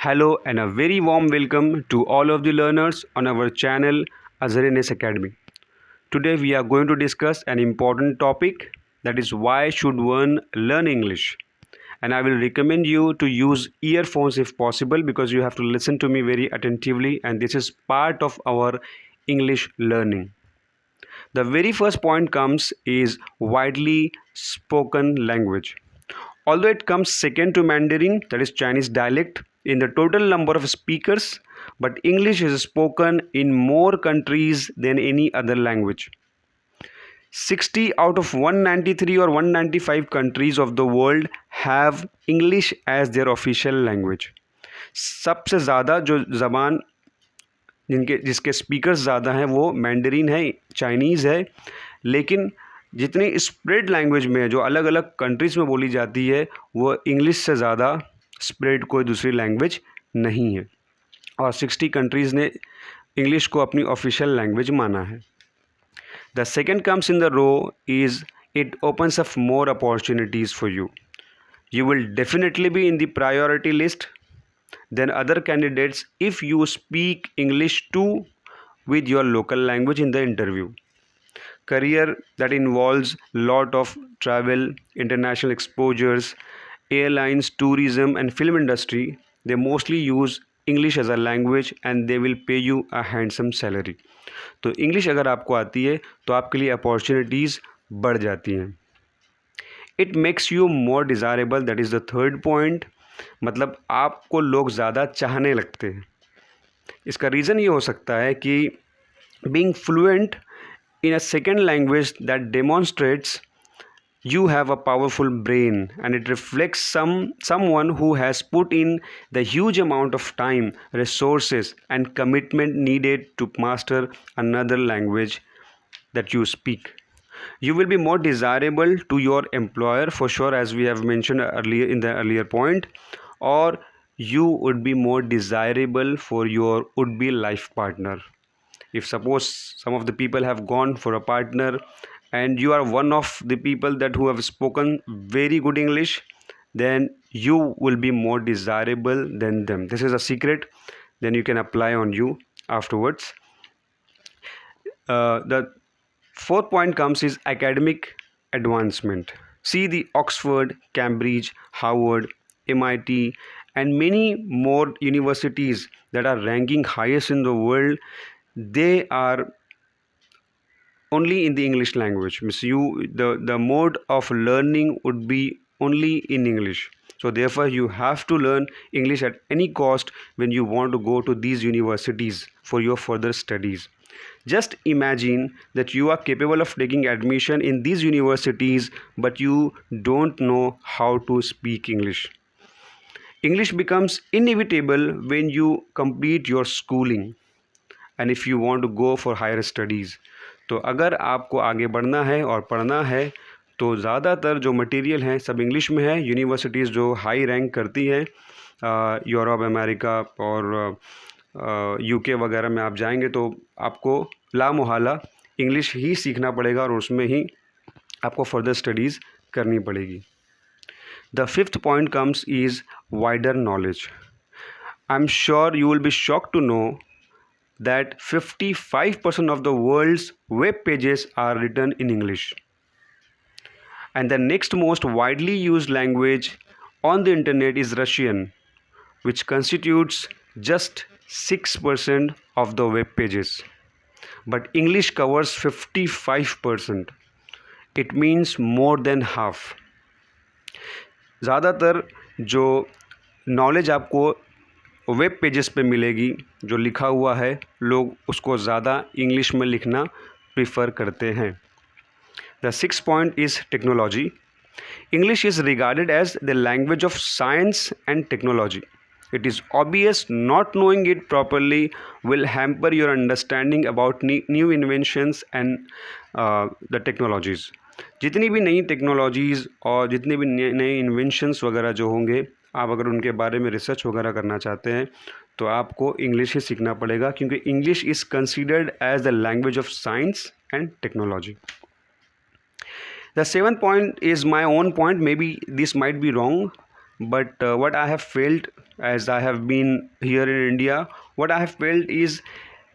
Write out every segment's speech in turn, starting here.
Hello and a very warm welcome to all of the learners on our channel Azharenes Academy. Today we are going to discuss an important topic, that is why should one learn English. And I will recommend you to use earphones if possible because you have to listen to me very attentively, and this is part of our English learning. The very first point comes is widely spoken language. Although it comes second to Mandarin, that is Chinese dialect, in the total number of speakers, but English is spoken in more countries than any other language. 60 out of 193 or 195 countries of the world have English as their official language. सबसे ज़्यादा जो ज़बान जिसके speakers ज़्यादा हैं वो Mandarin है, Chinese है, लेकिन जितनी स्प्रेड लैंग्वेज में जो अलग अलग कंट्रीज़ में बोली जाती है वो इंग्लिश से ज़्यादा स्प्रेड कोई दूसरी लैंग्वेज नहीं है, और 60 कंट्रीज़ ने इंग्लिश को अपनी ऑफिशियल लैंग्वेज माना है. The second comes in the row is it opens up more opportunities for you. You will definitely be in the priority list than other candidates if you speak English too with your local language in the interview. Career that involves lot of travel, international exposures, airlines, tourism and film industry, they mostly use English as a language and they will pay you a handsome salary. तो English अगर आपको आती है तो आपके लिए opportunities बढ़ जाती हैं. It makes you more desirable, that is the third point. मतलब आपको लोग ज़्यादा चाहने लगते हैं. इसका रीज़न ये हो सकता है कि being fluent in a second language that demonstrates you have a powerful brain, and it reflects someone who has put in the huge amount of time, resources and commitment needed to master another language that you speak. You will be more desirable to your employer for sure, as we have mentioned earlier in the earlier point, or you would be more desirable for your would-be life partner. If suppose some of the people have gone for a partner and you are one of the people that who have spoken very good English, then you will be more desirable than them. This is a secret, then you can apply on you afterwards. The fourth point comes is academic advancement. See the Oxford, Cambridge, Harvard, MIT and many more universities that are ranking highest in the world. They are only in the English language. Means the mode of learning would be only in English. So therefore you have to learn English at any cost when you want to go to these universities for your further studies. Just imagine that you are capable of taking admission in these universities, but you don't know how to speak English. English becomes inevitable when you complete your schooling and if you want to go for higher studies. तो अगर आपको आगे बढ़ना है और पढ़ना है तो ज़्यादातर जो मटेरियल हैं सब इंग्लिश में है. यूनिवर्सिटीज़ जो हाई रैंक करती हैं यूरोप, अमेरिका और यूके वगैरह में आप जाएंगे तो आपको लामोहला इंग्लिश ही सीखना पड़ेगा और उसमें ही आपको फर्दर स्टडीज़ करनी पड़ेगी. The fifth point comes is wider knowledge. I am sure you will be shocked to know that 55% of the world's web pages are written in English. And the next most widely used language on the internet is Russian, which constitutes just 6% of the web pages. But English covers 55%. It means more than half. ज़्यादातर जो knowledge आपको web pages पे मिलेगी जो लिखा हुआ है, लोग उसको ज़्यादा इंग्लिश में लिखना प्रीफर करते हैं. The sixth point is technology. English is regarded as the language of science and technology. It is obvious not knowing it properly will hamper your understanding about new inventions and the technologies. जितनी भी नई technologies और जितने भी नए inventions वगैरह जो होंगे, आप अगर उनके बारे में रिसर्च वगैरह करना चाहते हैं तो आपको इंग्लिश ही सीखना पड़ेगा, क्योंकि English is considered as the language of science and technology. The seventh point is my own point. Maybe this might be wrong, but what I have felt as I have been here in India, what I have felt is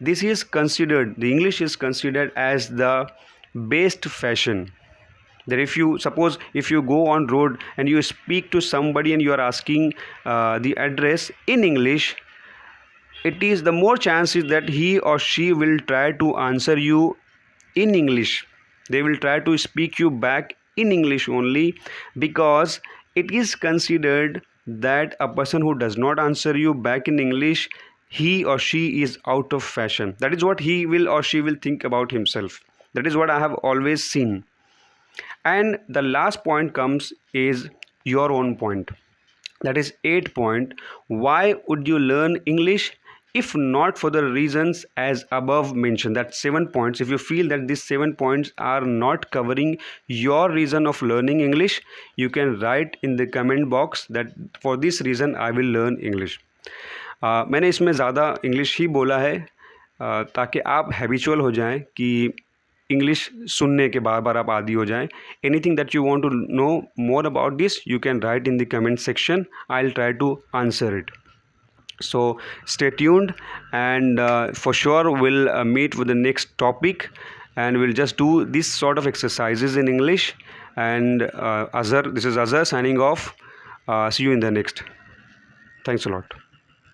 this is considered, the English is considered as the best fashion. That if you suppose, if you go on road and you speak to somebody and you are asking the address in English, it is the more chances that he or she will try to answer you in English. They will try to speak you back in English only, because it is considered that a person who does not answer you back in English, he or she is out of fashion. That is what he will or she will think about himself. That is what I have always seen. And the last point comes is your own point. That is 8 point. Why would you learn English if not for the reasons as above mentioned? That 7 points. If you feel that these 7 points are not covering your reason of learning English, you can write in the comment box that for this reason I will learn English. मैंने इसमें ज़्यादा English ही बोला है ताकि आप habitual हो जाएं कि इंग्लिश सुनने के बार बार आप आदी हो जाएं. Anything that you want to know more about this, you can write in the comment section. I will try to answer it. So stay tuned, and for sure we'll meet with the next topic, and we'll just do this sort of exercises in English. And Azhar, this is Azhar signing off. See you in the next. Thanks a lot.